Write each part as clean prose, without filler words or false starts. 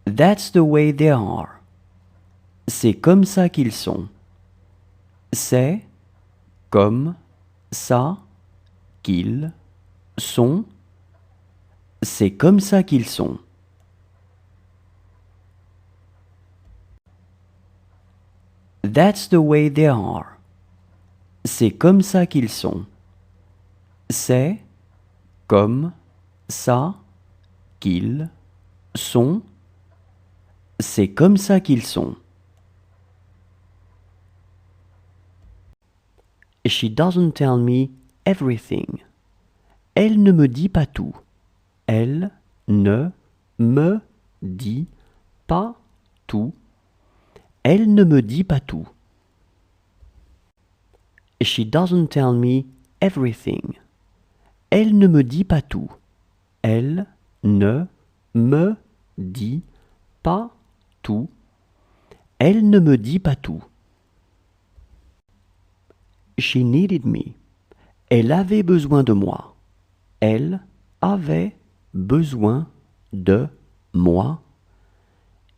That's the way they are. C'est comme ça qu'ils sont. C'est comme ça qu'ils sont. C'est comme ça qu'ils sont. That's the way they are. C'est comme ça qu'ils sont. C'est comme ça qu'ils sont. C'est comme ça qu'ils sont. She doesn't tell me everything. Elle ne me dit pas tout. Elle ne me dit pas tout. Elle ne me dit pas tout. She doesn't tell me everything. Elle ne me dit pas tout. Elle ne me dit pas tout. Elle ne me dit pas tout. She needed me. Elle avait besoin de moi. Elle avait besoin de moi.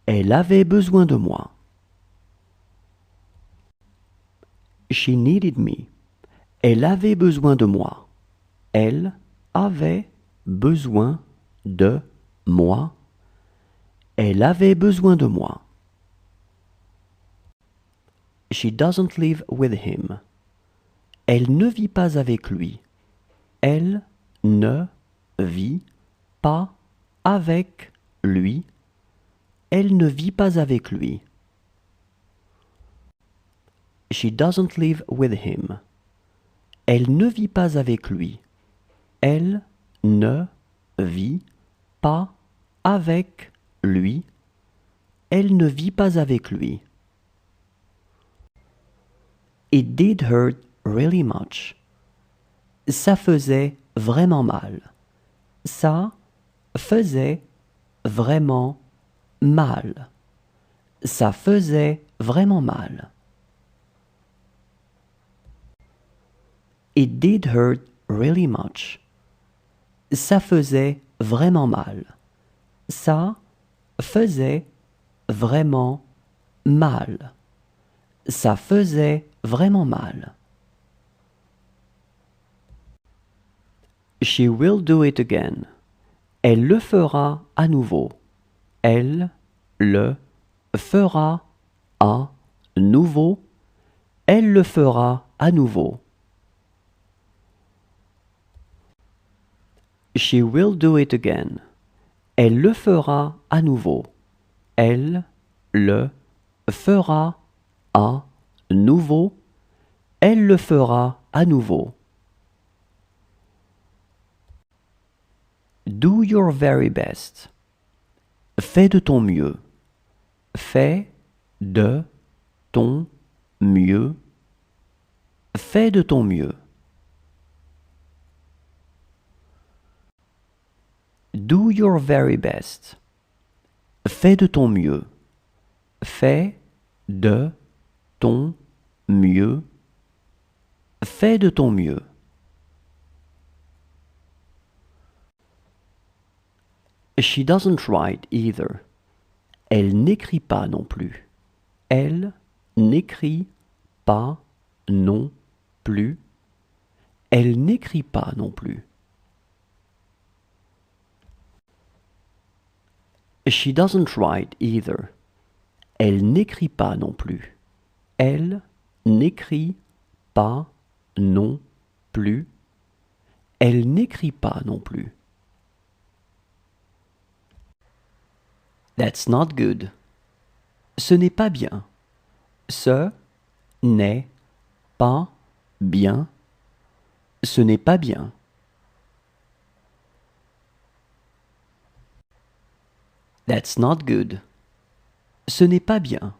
Elle avait besoin de moi. She needed me. Elle avait besoin de moi. Elle avait besoin de moi. Elle avait besoin de moi. She doesn't live with him. Elle ne vit pas avec lui. Elle ne vit pas avec lui. Elle ne vit pas avec lui. She doesn't live with him. Elle ne vit pas avec lui. Elle ne vit pas avec lui. Elle ne vit pas avec lui. It did hurt really much. Ça faisait vraiment mal. Ça faisait vraiment mal. Ça faisait vraiment mal. It did hurt really much. Ça faisait vraiment mal. Ça faisait vraiment mal. Ça faisait vraiment mal. She will do it again. Elle le fera à nouveau. Elle le fera à nouveau. Elle le fera à nouveau. She will do it again. Elle le fera à nouveau. Elle le fera à nouveau. Elle le fera à nouveau. Do your very best. Fais de ton mieux. Fais de ton mieux. Fais de ton mieux. Do your very best. Fais de ton mieux. Fais de ton mieux. Fais de ton mieux. She doesn't write either. Elle n'écrit pas non plus. Elle n'écrit pas non plus. Elle n'écrit pas non plus. She doesn't write either. Elle n'écrit pas non plus. Elle n'écrit pas non plus. Elle n'écrit pas non plus. That's not good. Ce n'est pas bien. Ce n'est pas bien. Ce n'est pas bien. That's not good. Ce n'est pas bien.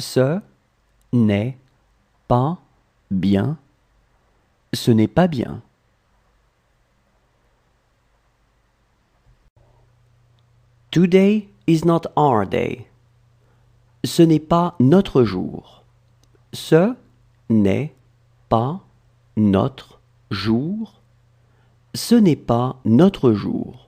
Ce n'est pas bien. Ce n'est pas bien. Today is not our day. Ce n'est pas notre jour. Ce n'est pas notre jour. Ce n'est pas notre jour.